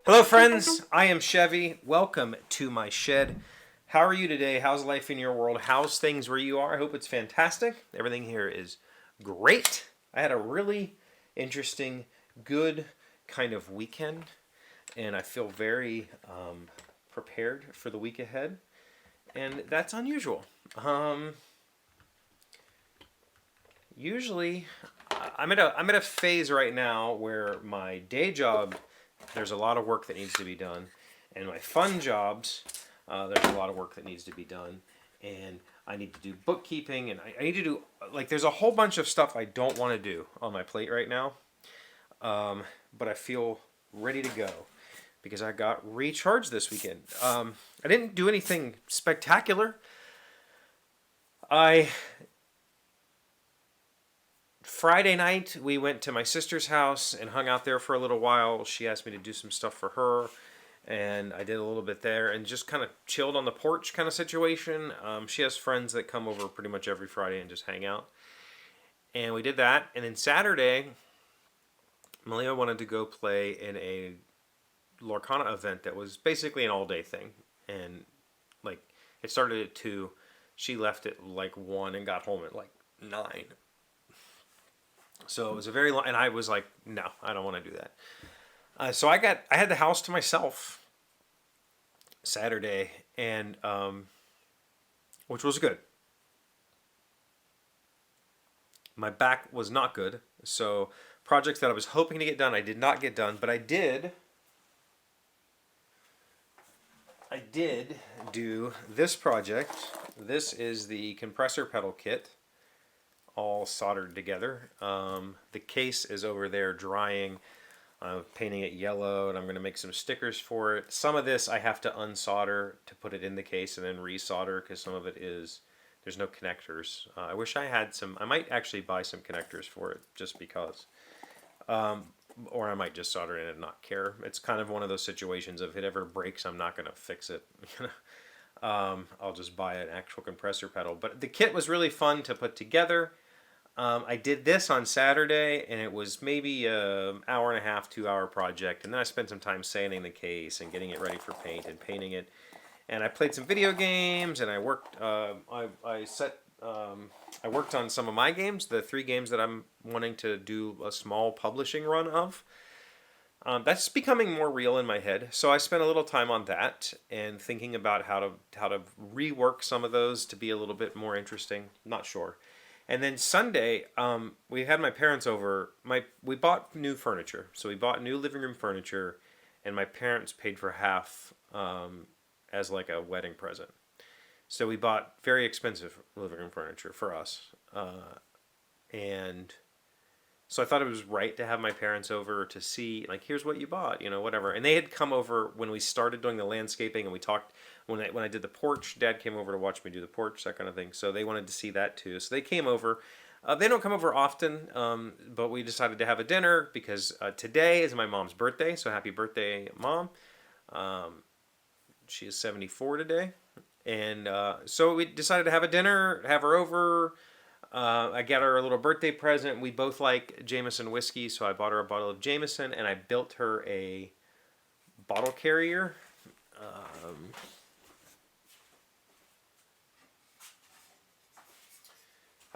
Hello, friends. I am Chevee. Welcome to my shed. How are you today? How's life in your world? How's things where you are? I hope it's fantastic. Everything here is great. I had a really interesting, good kind of weekend, and I feel very prepared for the week ahead, and that's unusual. Usually, I'm at a phase right now where my day job, there's a lot of work that needs to be done, and my fun jobs, there's a lot of work that needs to be done, and I need to do bookkeeping, and I need to do, like, there's a whole bunch of stuff I don't want to do on my plate right now, but I feel ready to go because I got recharged this weekend. I didn't do anything spectacular. I Friday night, we went to my sister's house and hung out there for a little while. She asked me to do some stuff for her, and I did a little bit there and just kind of chilled on the porch kind of situation. She has friends that come over pretty much every Friday and just hang out. And we did that. And then Saturday, Malia wanted to go play in a Lorcana event that was basically an all day thing. And like, it started at 2. She left at like 1 and got home at like 9. So it was a very long, and I was like, no, I don't want to do that. So I had the house to myself Saturday, and which was good. My back was not good, so projects that I was hoping to get done, I did not get done, but I did. I did do this project. This is the compressor pedal kit, all soldered together. The case is over there drying. I'm painting it yellow, and I'm going to make some stickers for it. Some of this I have to unsolder to put it in the case and then resolder because some of it is, there's no connectors. I wish I had some. I might actually buy some connectors for it just because. Or I might just solder it and not care. It's kind of one of those situations of if it ever breaks, I'm not going to fix it. I'll just buy an actual compressor pedal. But the kit was really fun to put together. I did this on Saturday, and it was maybe an hour and a half, 2 hour project. And then I spent some time sanding the case and getting it ready for paint and painting it. And I played some video games, and I worked. I worked on some of my games, the 3 games that I'm wanting to do a small publishing run of. That's becoming more real in my head. So I spent a little time on that and thinking about how to rework some of those to be a little bit more interesting. Not sure. And then Sunday, we had my parents over. We bought new furniture, so we bought new living room furniture, and my parents paid for half as like a wedding present. So we bought very expensive living room furniture for us, and so I thought it was right to have my parents over to see, like, here's what you bought, whatever. And they had come over when we started doing the landscaping, and we talked when I did the porch. Dad came over to watch me do the porch, that kind of thing. So they wanted to see that too. So they came over. They don't come over often, but we decided to have a dinner because today is my mom's birthday. So happy birthday, Mom! She is 74 today, and so we decided to have a dinner, have her over. I got her a little birthday present. We both like Jameson whiskey, so I bought her a bottle of Jameson, and I built her a bottle carrier.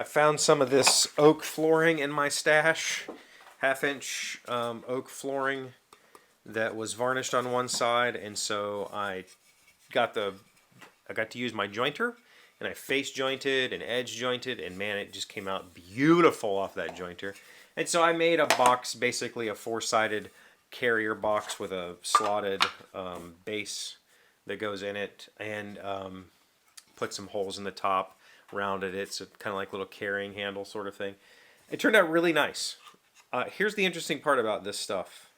I found some of this oak flooring in my stash, half-inch oak flooring that was varnished on one side, and so I got to use my jointer, and I face jointed and edge jointed, and man, it just came out beautiful off that jointer. And so I made a box, basically a 4-sided carrier box with a slotted base that goes in it, and put some holes in the top, rounded it, so kind of like a little carrying handle sort of thing. It turned out really nice. Here's the interesting part about this stuff.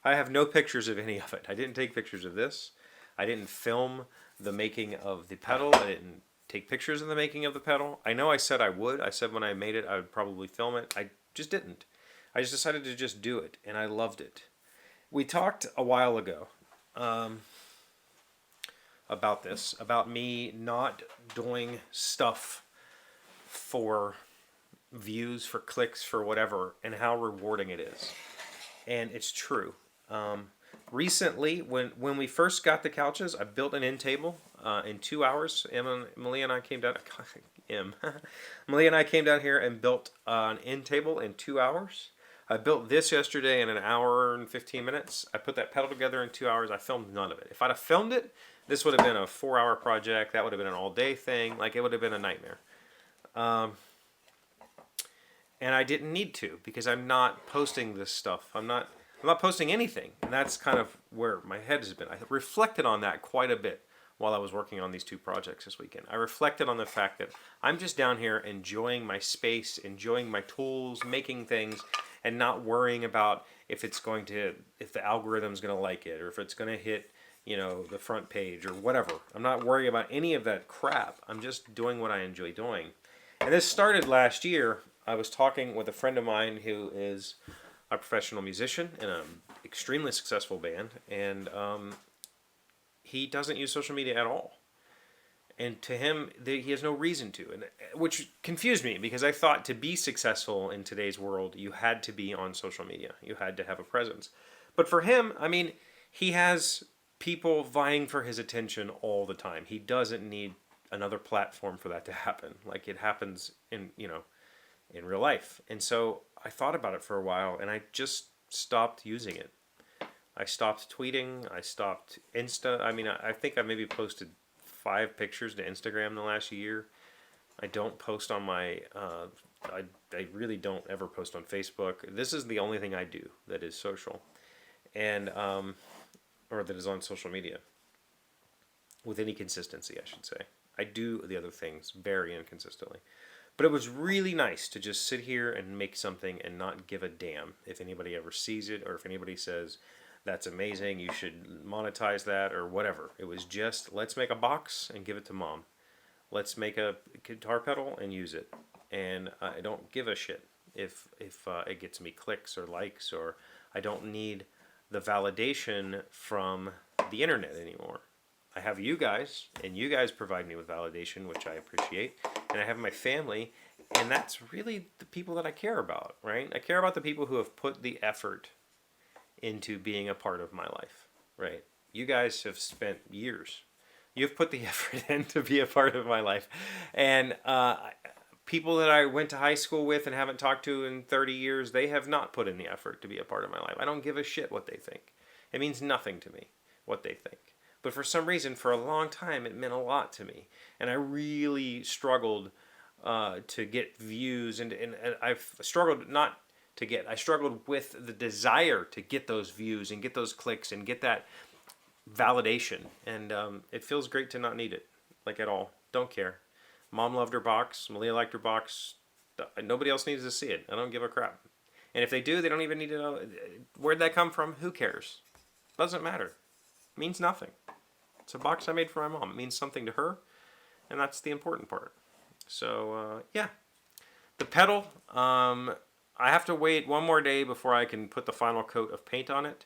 I have no pictures of any of it. I didn't take pictures of this. I didn't film the making of the pedal. I didn't take pictures of the making of the pedal. I know I said I would. I said when I made it, I would probably film it. I just didn't. I just decided to just do it, and I loved it. We talked a while ago about this, about me not doing stuff for views, for clicks, for whatever, and how rewarding it is. And it's true. recently, when we first got the couches, I built an end table in 2 hours. Malia and I came down. Malia and I came down here and built an end table in 2 hours. I built this yesterday in an hour and 15 minutes. I put that pedal together in 2 hours. I filmed none of it. If I'd have filmed it, this would have been a 4-hour project. That would have been an all-day thing. Like, it would have been a nightmare. And I didn't need to, because I'm not posting this stuff. I'm not posting anything. And that's kind of where my head has been. I reflected on that quite a bit while I was working on these 2 projects this weekend. I reflected on the fact that I'm just down here enjoying my space, enjoying my tools, making things, and not worrying about if the algorithm's going to like it, or if it's going to hit, the front page or whatever. I'm not worrying about any of that crap. I'm just doing what I enjoy doing. And this started last year. I was talking with a friend of mine who is a professional musician in an extremely successful band, and he doesn't use social media at all. And to him, he has no reason to, and which confused me, because I thought to be successful in today's world, you had to be on social media. You had to have a presence. But for him, he has people vying for his attention all the time. He doesn't need another platform for that to happen, like it happens in real life. And so I thought about it for a while, and I just stopped using it. I stopped tweeting. I stopped Insta. I think I maybe posted 5 pictures to Instagram in the last year. I don't post on my, I really don't ever post on Facebook. This is the only thing I do that is social, and, or that is on social media with any consistency, I should say. I do the other things very inconsistently. But it was really nice to just sit here and make something and not give a damn if anybody ever sees it, or if anybody says, that's amazing, you should monetize that, or whatever. It was just, let's make a box and give it to Mom. Let's make a guitar pedal and use it. And I don't give a shit if it gets me clicks or likes, or I don't need the validation from the internet anymore. I have you guys, and you guys provide me with validation, which I appreciate. And I have my family, and that's really the people that I care about, right? I care about the people who have put the effort into being a part of my life, right? You guys have spent years. You've put the effort in to be a part of my life. And people that I went to high school with and haven't talked to in 30 years, they have not put in the effort to be a part of my life. I don't give a shit what they think. It means nothing to me what they think. But for some reason, for a long time, it meant a lot to me. And I really struggled to get views. And I've struggled I struggled with the desire to get those views and get those clicks and get that validation. And it feels great to not need it, like, at all. Don't care. Mom loved her box. Malia liked her box. Nobody else needs to see it. I don't give a crap. And if they do, they don't even need to know. Where'd that come from? Who cares? Doesn't matter. It means nothing. It's a box I made for my mom. It means something to her, and that's the important part. So, yeah. The pedal, I have to wait one more day before I can put the final coat of paint on it.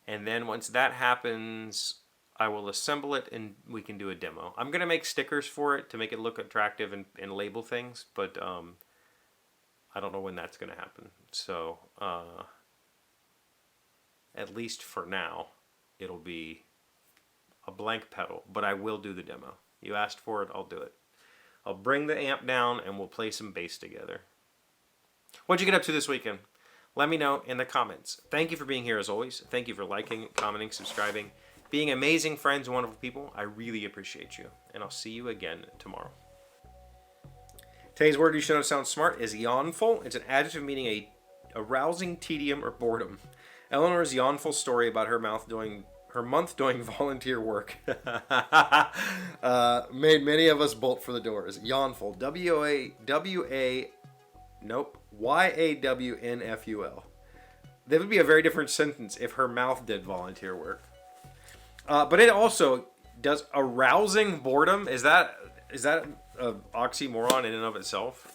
And then once that happens, I will assemble it and we can do a demo. I'm going to make stickers for it to make it look attractive and label things, but I don't know when that's going to happen. So, at least for now, it'll be a blank pedal, but I will do the demo. You asked for it, I'll do it. I'll bring the amp down and we'll play some bass together. What'd you get up to this weekend? Let me know in the comments. Thank you for being here as always. Thank you for liking, commenting, subscribing, being amazing friends and wonderful people. I really appreciate you. And I'll see you again tomorrow. Today's word you should know sounds smart is yawnful. It's an adjective meaning a arousing tedium or boredom. Eleanor's yawnful story about her month doing volunteer work made many of us bolt for the doors. Yawnful. Y-A-W-N-F-U-L. That would be a very different sentence if her mouth did volunteer work. But it also does arousing boredom. Is that an oxymoron in and of itself?